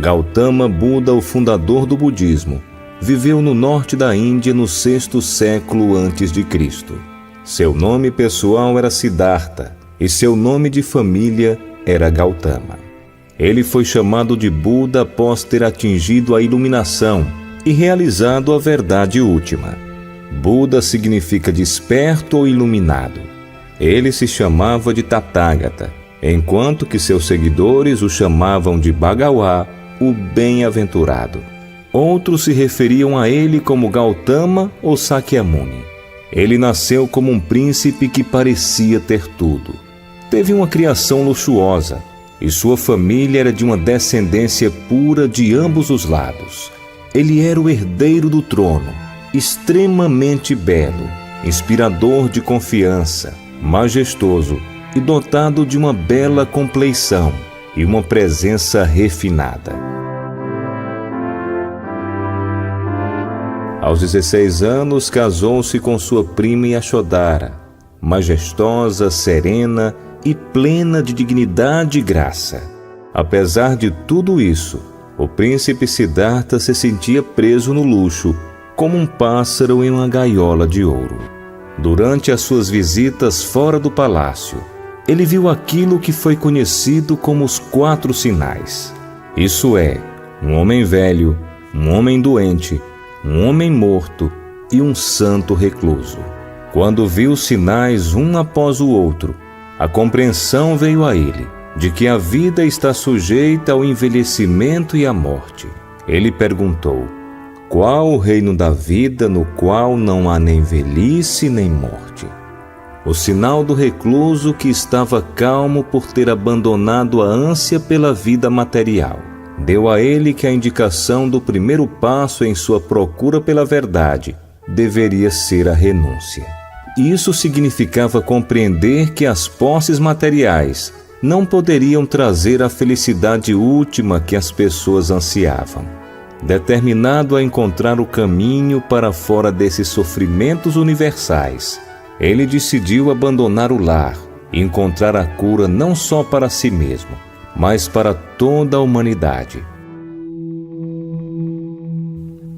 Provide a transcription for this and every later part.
Gautama Buda, o fundador do budismo, viveu no norte da Índia no 6º século a.C. Seu nome pessoal era Siddhartha e seu nome de família era Gautama. Ele foi chamado de Buda após ter atingido a iluminação e realizado a verdade última. Buda significa desperto ou iluminado. Ele se chamava de Tathagata, enquanto que seus seguidores o chamavam de Bhagawa, o bem-aventurado. Outros se referiam a ele como Gautama ou Sakyamuni. Ele nasceu como um príncipe que parecia ter tudo. Teve uma criação luxuosa e sua família era de uma descendência pura de ambos os lados. Ele era o herdeiro do trono, extremamente belo, inspirador de confiança, majestoso e dotado de uma bela compleição e uma presença refinada. Aos 16 anos, casou-se com sua prima Yashodhara, majestosa, serena e plena de dignidade e graça. Apesar de tudo isso, o príncipe Siddhartha se sentia preso no luxo, como um pássaro em uma gaiola de ouro. Durante as suas visitas fora do palácio, ele viu aquilo que foi conhecido como os 4 sinais. Isso é, um homem velho, um homem doente, um homem morto e um santo recluso. Quando viu os sinais um após o outro, a compreensão veio a ele de que a vida está sujeita ao envelhecimento e à morte. Ele perguntou: qual o reino da vida no qual não há nem velhice nem morte? O sinal do recluso que estava calmo por ter abandonado a ânsia pela vida material deu a ele que a indicação do primeiro passo em sua procura pela verdade deveria ser a renúncia. Isso significava compreender que as posses materiais não poderiam trazer a felicidade última que as pessoas ansiavam. Determinado a encontrar o caminho para fora desses sofrimentos universais, ele decidiu abandonar o lar e encontrar a cura não só para si mesmo, mas para toda a humanidade.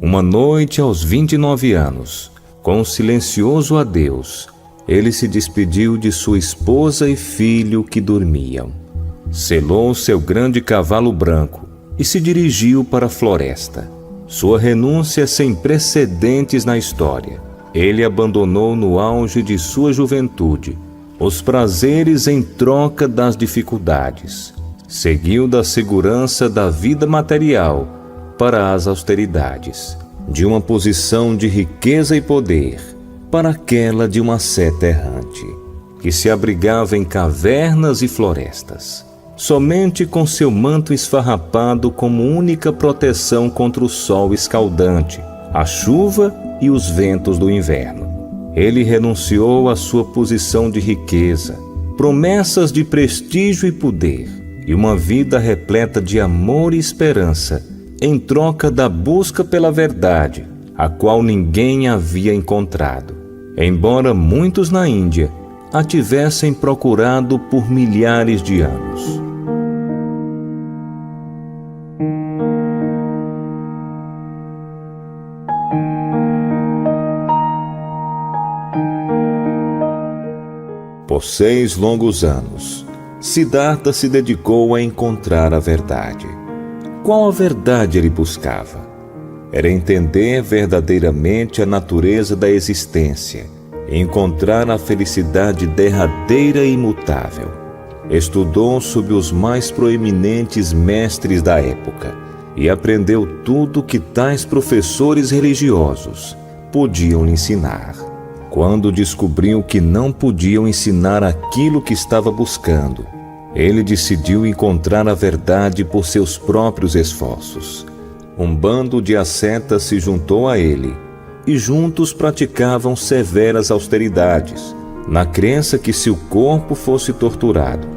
Uma noite, aos 29 anos, com um silencioso adeus, ele se despediu de sua esposa e filho que dormiam. Selou seu grande cavalo branco e se dirigiu para a floresta. Sua renúncia sem precedentes na história. Ele abandonou no auge de sua juventude os prazeres em troca das dificuldades. Seguiu da segurança da vida material para as austeridades, de uma posição de riqueza e poder para aquela de uma seta errante, que se abrigava em cavernas e florestas, somente com seu manto esfarrapado como única proteção contra o sol escaldante, a chuva e os ventos do inverno. Ele renunciou à sua posição de riqueza, promessas de prestígio e poder, e uma vida repleta de amor e esperança, em troca da busca pela verdade, a qual ninguém havia encontrado, embora muitos na Índia a tivessem procurado por milhares de anos. Por 6 longos anos, Siddhartha se dedicou a encontrar a verdade. Qual a verdade ele buscava? Era entender verdadeiramente a natureza da existência e encontrar a felicidade derradeira e imutável. Estudou sob os mais proeminentes mestres da época e aprendeu tudo que tais professores religiosos podiam lhe ensinar. Quando descobriu que não podiam ensinar aquilo que estava buscando, ele decidiu encontrar a verdade por seus próprios esforços. Um bando de ascetas se juntou a ele e juntos praticavam severas austeridades, na crença que se o corpo fosse torturado,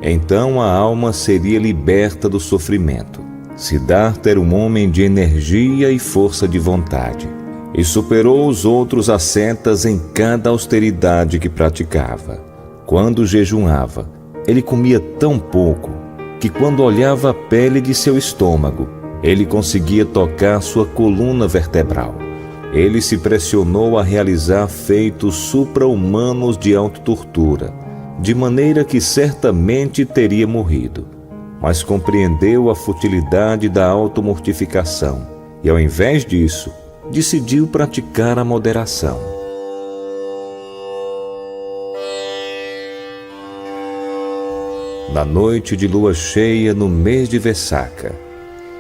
então a alma seria liberta do sofrimento. Siddhartha era um homem de energia e força de vontade, e superou os outros ascetas em cada austeridade que praticava. Quando jejuava, ele comia tão pouco que, quando olhava a pele de seu estômago, Ele conseguia tocar sua coluna vertebral. Ele se pressionou a realizar feitos supra-humanos de autotortura, de maneira que certamente teria morrido. Mas compreendeu a futilidade da automortificação e, ao invés disso, decidiu praticar a moderação. Na noite de lua cheia, no mês de Vessaka,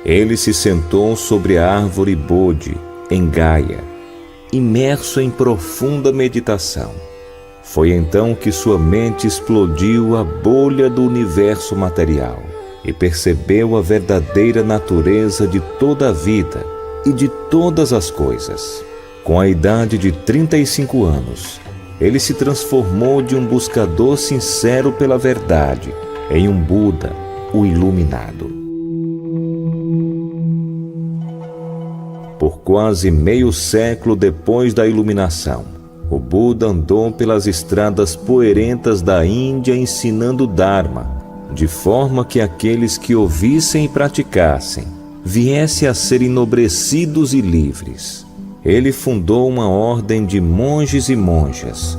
ele se sentou sobre a árvore Bodhi, em Gaia, imerso em profunda meditação. Foi então que sua mente explodiu a bolha do universo material e percebeu a verdadeira natureza de toda a vida e de todas as coisas. Com a idade de 35 anos, ele se transformou de um buscador sincero pela verdade em um Buda, o iluminado. Por quase meio século depois da iluminação, o Buda andou pelas estradas poeirentas da Índia ensinando o Dharma, de forma que aqueles que ouvissem e praticassem viessem a ser enobrecidos e livres. Ele fundou uma ordem de monges e monjas,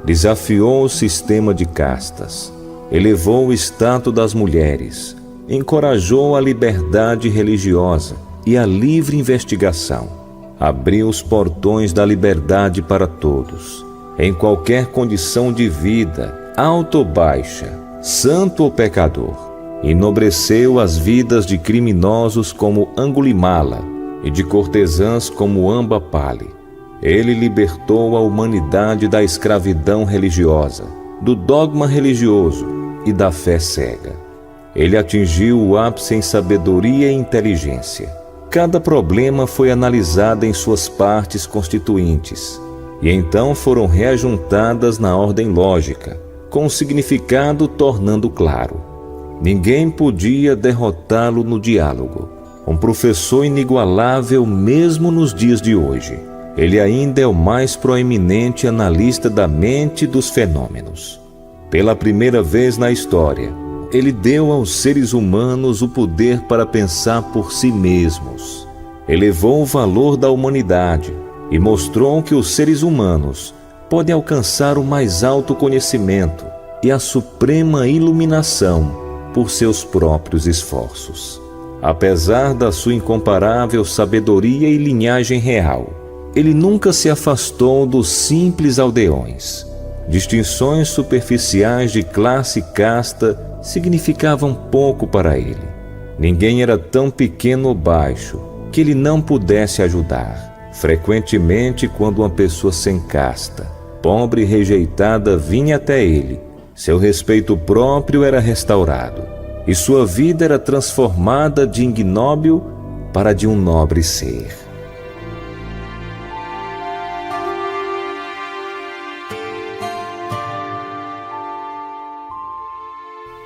desafiou o sistema de castas, elevou o status das mulheres, encorajou a liberdade religiosa e a livre investigação, abriu os portões da liberdade para todos, em qualquer condição de vida, alta ou baixa, santo ou pecador. Enobreceu as vidas de criminosos como Angulimala e de cortesãs como Ambapali. Ele libertou a humanidade da escravidão religiosa, do dogma religioso e da fé cega. Ele atingiu o ápice em sabedoria e inteligência. Cada problema foi analisado em suas partes constituintes, e então foram reajuntadas na ordem lógica, com o significado tornando claro. Ninguém podia derrotá-lo no diálogo. Um professor inigualável mesmo nos dias de hoje. Ele ainda é o mais proeminente analista da mente e dos fenômenos. Pela primeira vez na história, ele deu aos seres humanos o poder para pensar por si mesmos. Elevou o valor da humanidade e mostrou que os seres humanos podem alcançar o mais alto conhecimento e a suprema iluminação por seus próprios esforços. Apesar da sua incomparável sabedoria e linhagem real, ele nunca se afastou dos simples aldeões. Distinções superficiais de classe e casta significavam pouco para ele. Ninguém era tão pequeno ou baixo que ele não pudesse ajudar. Frequentemente, quando uma pessoa sem casta, pobre e rejeitada, vinha até ele, seu respeito próprio era restaurado e sua vida era transformada de ignóbil para de um nobre ser.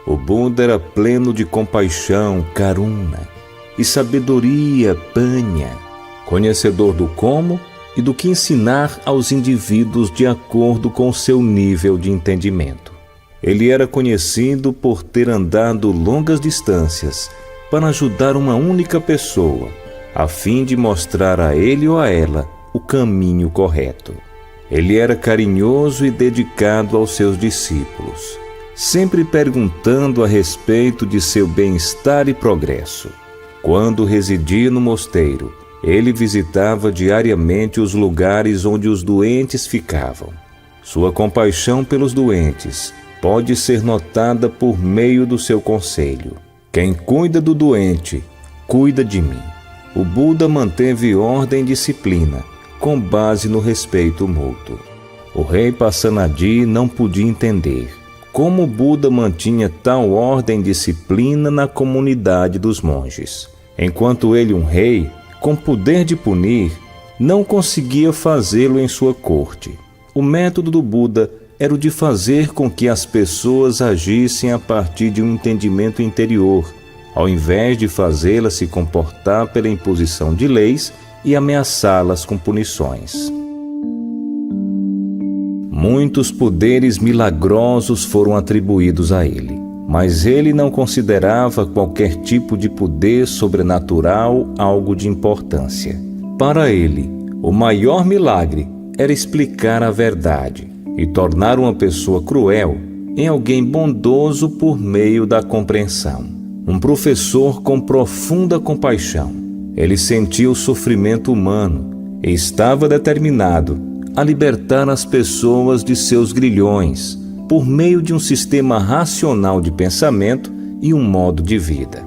O Buda era pleno de compaixão, karuna, e sabedoria, panya, conhecedor do como e do que ensinar aos indivíduos de acordo com seu nível de entendimento. Ele era conhecido por ter andado longas distâncias para ajudar uma única pessoa, a fim de mostrar a ele ou a ela o caminho correto. Ele era carinhoso e dedicado aos seus discípulos, sempre perguntando a respeito de seu bem-estar e progresso. Quando residia no mosteiro, ele visitava diariamente os lugares onde os doentes ficavam. Sua compaixão pelos doentes pode ser notada por meio do seu conselho: quem cuida do doente, cuida de mim. O Buda manteve ordem e disciplina, com base no respeito mútuo. O rei Pasenadi não podia entender como o Buda mantinha tal ordem e disciplina na comunidade dos monges, enquanto ele, um rei, com poder de punir, não conseguia fazê-lo em sua corte. O método do Buda era o de fazer com que as pessoas agissem a partir de um entendimento interior, ao invés de fazê-las se comportar pela imposição de leis e ameaçá-las com punições. Muitos poderes milagrosos foram atribuídos a ele, mas ele não considerava qualquer tipo de poder sobrenatural algo de importância. Para ele, o maior milagre era explicar a verdade e tornar uma pessoa cruel em alguém bondoso por meio da compreensão. Um professor com profunda compaixão. Ele sentia o sofrimento humano e estava determinado a libertar as pessoas de seus grilhões por meio de um sistema racional de pensamento e um modo de vida.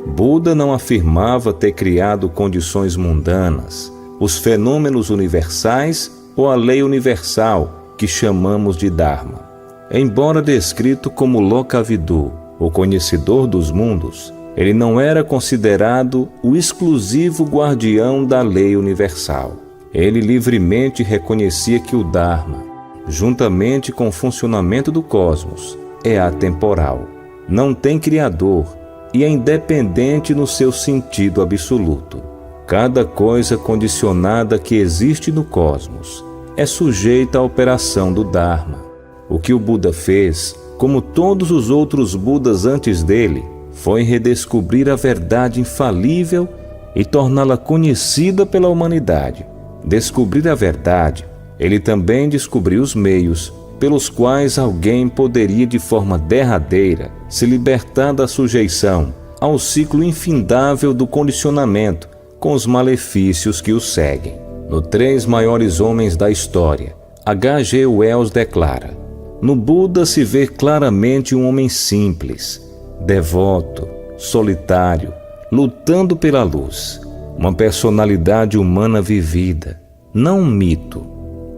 Buda não afirmava ter criado condições mundanas, os fenômenos universais ou a lei universal que chamamos de Dharma. Embora descrito como Lokavidu, o conhecedor dos mundos, ele não era considerado o exclusivo guardião da lei universal. Ele livremente reconhecia que o Dharma, juntamente com o funcionamento do cosmos, é atemporal, não tem criador e é independente no seu sentido absoluto. Cada coisa condicionada que existe no cosmos é sujeita à operação do Dharma. O que o Buda fez, como todos os outros Budas antes dele, foi redescobrir a verdade infalível e torná-la conhecida pela humanidade. Descobrir a verdade, ele também descobriu os meios pelos quais alguém poderia de forma derradeira se libertar da sujeição ao ciclo infindável do condicionamento com os malefícios que o seguem. No Três Maiores Homens da História, H.G. Wells declara: no Buda se vê claramente um homem simples, devoto, solitário, lutando pela luz, uma personalidade humana vivida, não um mito.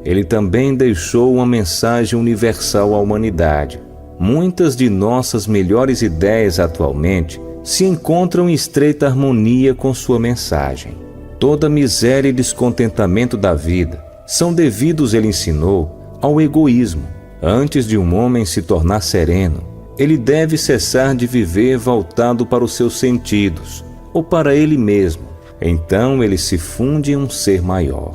Ele também deixou uma mensagem universal à humanidade. Muitas de nossas melhores ideias atualmente se encontram em estreita harmonia com sua mensagem. Toda miséria e descontentamento da vida são devidos, ele ensinou, ao egoísmo. Antes de um homem se tornar sereno, ele deve cessar de viver voltado para os seus sentidos ou para ele mesmo. Então ele se funde em um ser maior.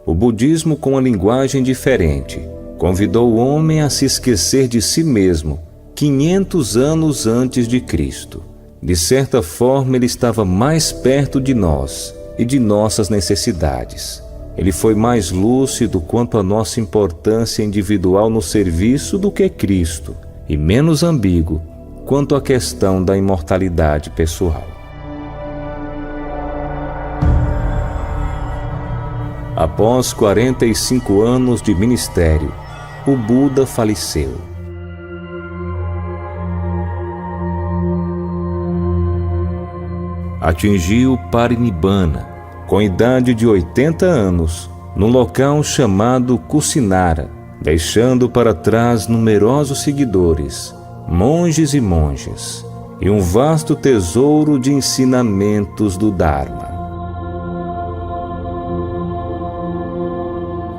O budismo, com uma linguagem diferente, convidou o homem a se esquecer de si mesmo 500 anos antes de Cristo. De certa forma, ele estava mais perto de nós e de nossas necessidades. Ele foi mais lúcido quanto à nossa importância individual no serviço do que Cristo, e menos ambíguo quanto à questão da imortalidade pessoal. Após 45 anos de ministério, o Buda faleceu. Atingiu Parinibbana, com idade de 80 anos, no local chamado Kusinara, deixando para trás numerosos seguidores, monges e monjas, e um vasto tesouro de ensinamentos do Dharma.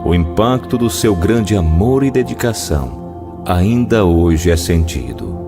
O impacto do seu grande amor e dedicação ainda hoje é sentido.